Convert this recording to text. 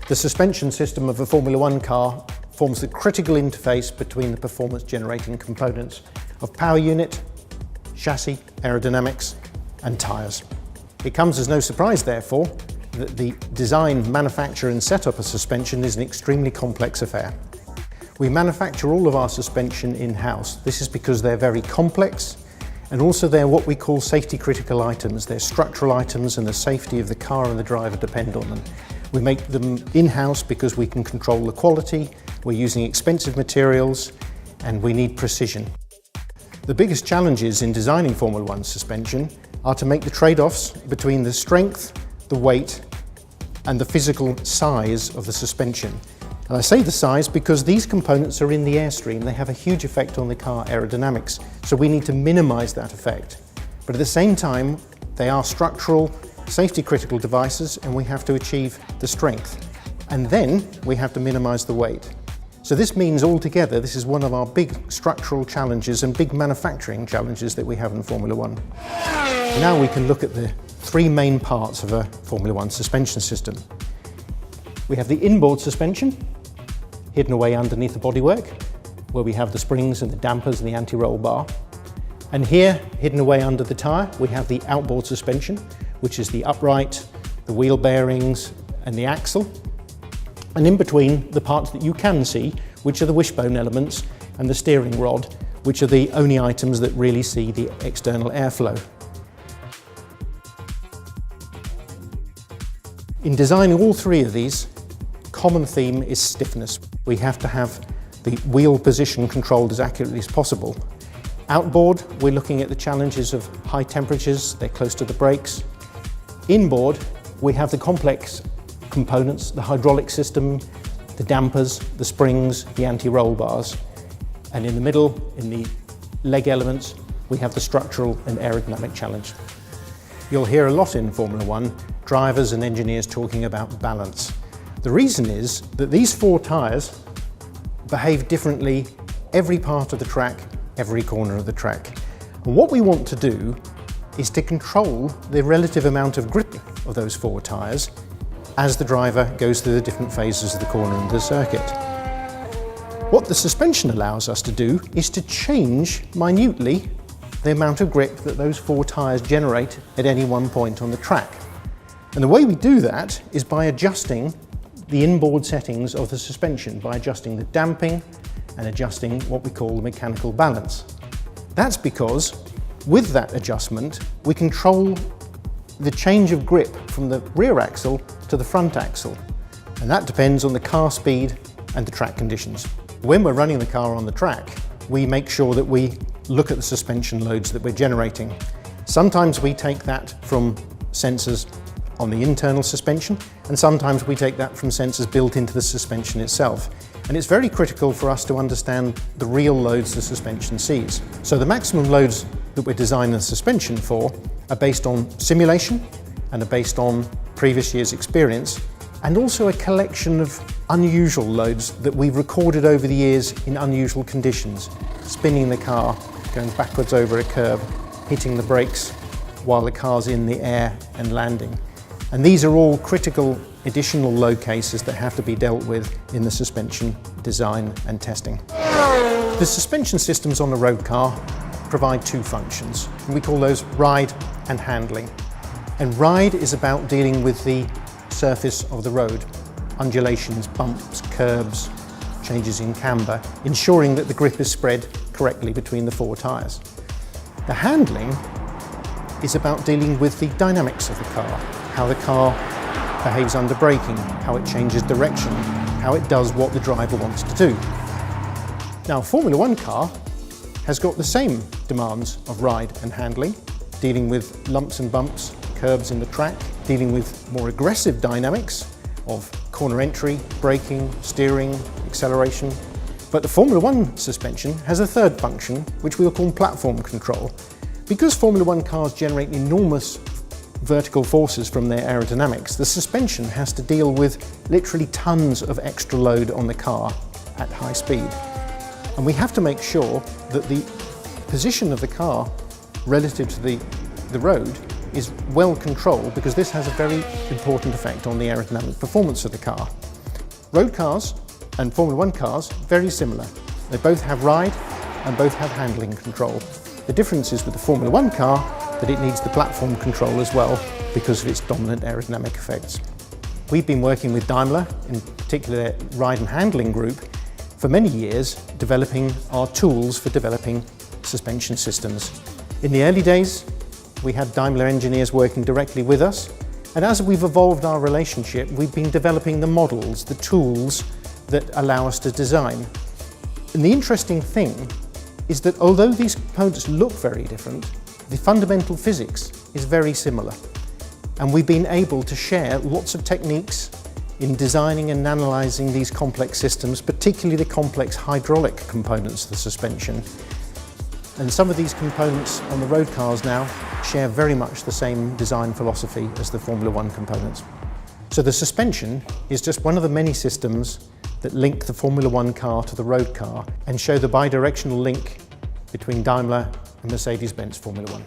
The suspension system of a Formula One car forms the critical interface between the performance-generating components of power unit, chassis, aerodynamics, and tyres. It comes as no surprise, therefore, that the design, manufacture and setup of suspension is an extremely complex affair. We manufacture all of our suspension in-house. This is because they're very complex, and also they're what we call safety critical items. They're structural items, and the safety of the car and the driver depend on them. We make them in-house because we can control the quality, we're using expensive materials, and we need precision. The biggest challenges in designing Formula One suspension are to make the trade-offs between the strength, the weight, and the physical size of the suspension. And I say the size because these components are in the airstream. They have a huge effect on the car aerodynamics, so we need to minimize that effect. But at the same time, they are structural, safety critical devices, and we have to achieve the strength. And then we have to minimize the weight. So this means altogether, this is one of our big structural challenges and big manufacturing challenges that we have in Formula One. Now we can look at the three main parts of a Formula One suspension system. We have the inboard suspension, hidden away underneath the bodywork, where we have the springs and the dampers and the anti-roll bar. And here, hidden away under the tyre, we have the outboard suspension, which is the upright, the wheel bearings and the axle. And in between, the parts that you can see, which are the wishbone elements and the steering rod, which are the only items that really see the external airflow. In designing all three of these, common theme is stiffness. We have to have the wheel position controlled as accurately as possible. Outboard, we're looking at the challenges of high temperatures, they're close to the brakes. Inboard, we have the complex components, the hydraulic system, the dampers, the springs, the anti-roll bars. And in the middle, in the leg elements, we have the structural and aerodynamic challenge. You'll hear a lot in Formula One, drivers and engineers talking about balance. The reason is that these four tyres behave differently every part of the track, every corner of the track. And what we want to do is to control the relative amount of grip of those four tyres as the driver goes through the different phases of the corner and the circuit. What the suspension allows us to do is to change minutely the amount of grip that those four tyres generate at any one point on the track. And the way we do that is by adjusting the inboard settings of the suspension, by adjusting the damping and adjusting what we call the mechanical balance. That's because with that adjustment, we control the change of grip from the rear axle to the front axle. And that depends on the car speed and the track conditions. When we're running the car on the track, we make sure that we look at the suspension loads that we're generating. Sometimes we take that from sensors on the internal suspension, and sometimes we take that from sensors built into the suspension itself. And it's very critical for us to understand the real loads the suspension sees. So the maximum loads that we're designing the suspension for are based on simulation and are based on previous year's experience, and also a collection of unusual loads that we've recorded over the years in unusual conditions. Spinning the car, going backwards over a curb, hitting the brakes while the car's in the air and landing. And these are all critical additional load cases that have to be dealt with in the suspension design and testing. The suspension systems on a road car provide two functions. We call those ride and handling. And ride is about dealing with the surface of the road, undulations, bumps, curbs, changes in camber, ensuring that the grip is spread correctly between the four tyres. The handling is about dealing with the dynamics of the car, how the car behaves under braking, how it changes direction, how it does what the driver wants to do. Now, a Formula One car has got the same demands of ride and handling, dealing with lumps and bumps, curbs in the track, dealing with more aggressive dynamics of corner entry, braking, steering, acceleration. But the Formula One suspension has a third function, which we'll call platform control. Because Formula One cars generate enormous vertical forces from their aerodynamics, the suspension has to deal with literally tons of extra load on the car at high speed. And we have to make sure that the position of the car relative to the road is well controlled, because this has a very important effect on the aerodynamic performance of the car. Road cars and Formula One cars, very similar. They both have ride and both have handling control. The difference is with the Formula One car that it needs the platform control as well because of its dominant aerodynamic effects. We've been working with Daimler, in particular their ride and handling group, for many years, developing our tools for developing suspension systems. In the early days, we had Daimler engineers working directly with us, and as we've evolved our relationship, we've been developing the models, the tools that allow us to design. And the interesting thing is that although these components look very different, the fundamental physics is very similar. And we've been able to share lots of techniques in designing and analysing these complex systems, particularly the complex hydraulic components of the suspension. And some of these components on the road cars now share very much the same design philosophy as the Formula One components. So the suspension is just one of the many systems that link the Formula One car to the road car and show the bidirectional link between Daimler and Mercedes-Benz Formula One.